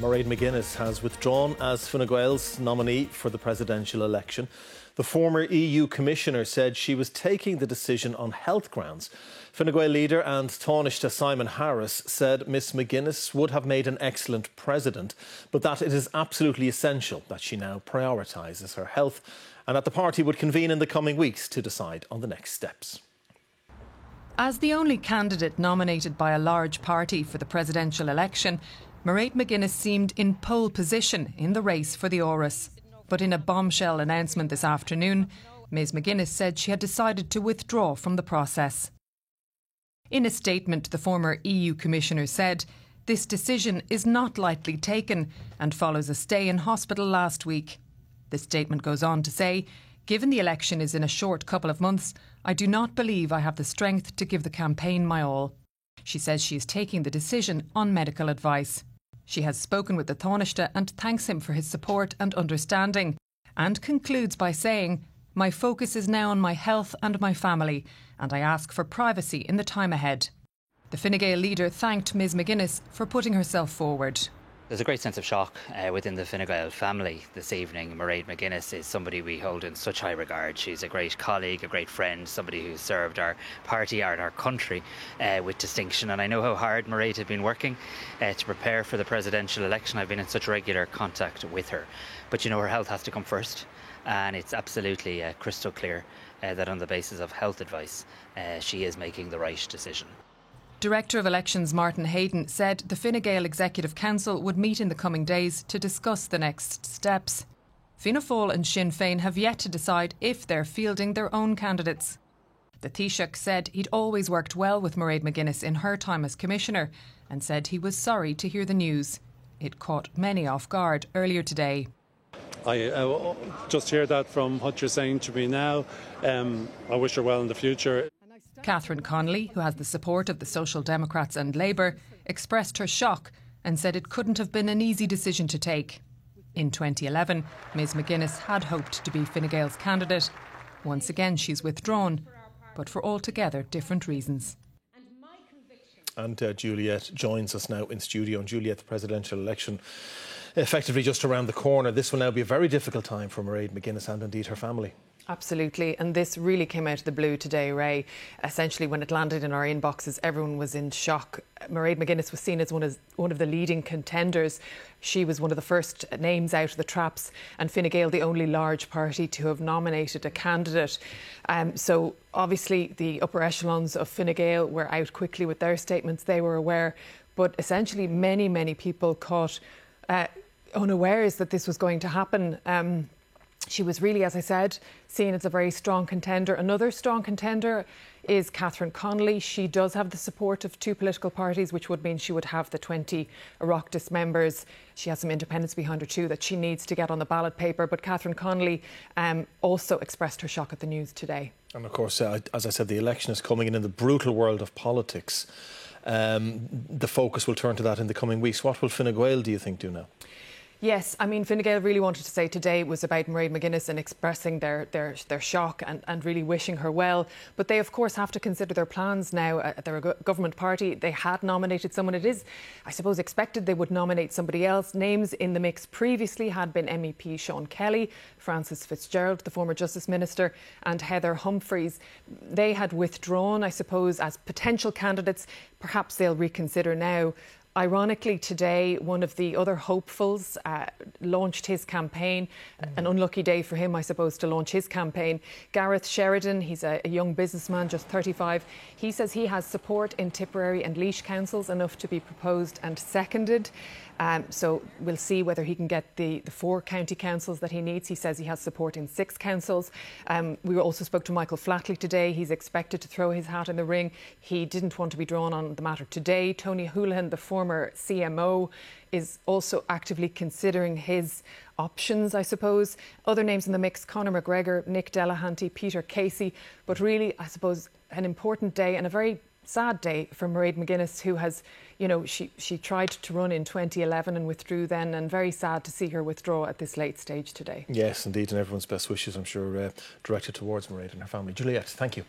Mairead McGuinness has withdrawn as Fine Gael's nominee for the presidential election. The former EU Commissioner said she was taking the decision on health grounds. Fine Gael leader and Taoiseach Simon Harris said Miss McGuinness would have made an excellent president, but that it is absolutely essential that she now prioritises her health and that the party would convene in the coming weeks to decide on the next steps. As the only candidate nominated by a large party for the presidential election, Mairead McGuinness seemed in pole position in the race for the Áras. But in a bombshell announcement this afternoon, Ms McGuinness said she had decided to withdraw from the process. In a statement, the former EU Commissioner said, "This decision is not lightly taken and follows a stay in hospital last week." The statement goes on to say, "Given the election is in a short couple of months, I do not believe I have the strength to give the campaign my all." She says she is taking the decision on medical advice. She has spoken with the Taoiseach and thanks him for his support and understanding, and concludes by saying, "My focus is now on my health and my family, and I ask for privacy in the time ahead." The Fine Gael leader thanked Ms McGuinness for putting herself forward. There's a great sense of shock within the Fine Gael family this evening. Mairead McGuinness is somebody we hold in such high regard. She's a great colleague, a great friend, somebody who served our party and our country with distinction. And I know how hard Mairead had been working to prepare for the presidential election. I've been in such regular contact with her. But you know, her health has to come first. And it's absolutely crystal clear that on the basis of health advice, she is making the right decision. Director of Elections Martin Hayden said the Fine Gael Executive Council would meet in the coming days to discuss the next steps. Fianna Fáil and Sinn Féin have yet to decide if they're fielding their own candidates. The Taoiseach said he'd always worked well with Mairead McGuinness in her time as Commissioner and said he was sorry to hear the news. It caught many off guard earlier today. I just hear that from what you're saying to me now. I wish her well in the future. Catherine Connolly, who has the support of the Social Democrats and Labour, expressed her shock and said it couldn't have been an easy decision to take. In 2011, Ms McGuinness had hoped to be Fine Gael's candidate. Once again, she's withdrawn, but for altogether different reasons. And Juliet joins us now in studio. And Juliet, the presidential election effectively just around the corner. This will now be a very difficult time for Mairead McGuinness and indeed her family. Absolutely, and this really came out of the blue today, Ray. Essentially, when it landed in our inboxes, everyone was in shock. Mairead McGuinness was seen as one of the leading contenders. She was one of the first names out of the traps, and Fine Gael the only large party to have nominated a candidate. So obviously the upper echelons of Fine Gael were out quickly with their statements. They were aware, but essentially many people caught unawares that this was going to happen. She was really, as I said, seen as a very strong contender. Another strong contender is Catherine Connolly. She does have the support of two political parties, which would mean she would have the 20 Oireachtas members. She has some independents behind her too that she needs to get on the ballot paper. But Catherine Connolly also expressed her shock at the news today. And of course, as I said, the election is coming in the brutal world of politics. The focus will turn to that in the coming weeks. What will Fine Gael, do you think, do now? Yes, I mean, Fine Gael really wanted to say today was about Mairead McGuinness and expressing their shock and really wishing her well. But they, of course, have to consider their plans now. They're a government party. They had nominated someone. It is, I suppose, expected they would nominate somebody else. Names in the mix previously had been MEP Sean Kelly, Francis Fitzgerald, the former Justice Minister, and Heather Humphreys. They had withdrawn, I suppose, as potential candidates. Perhaps they'll reconsider now. Ironically, today, one of the other hopefuls launched his campaign. An unlucky day for him, I suppose, to launch his campaign. Gareth Sheridan, he's a young businessman, just 35. He says he has support in Tipperary and Laois councils, enough to be proposed and seconded. So we'll see whether he can get the 4 county councils that he needs. He says he has support in 6 councils. We also spoke to Michael Flatley today. He's expected to throw his hat in the ring. He didn't want to be drawn on the matter today. Tony Holohan, the former CMO, is also actively considering his options, I suppose. Other names in the mix: Conor McGregor, Nick Delahanty, Peter Casey. But really, I suppose, an important day and a very sad day for Mairead McGuinness, who has, you know, she tried to run in 2011 and withdrew then, and very sad to see her withdraw at this late stage today. Yes, indeed, and everyone's best wishes, I'm sure, directed towards Mairead and her family. Juliet, thank you.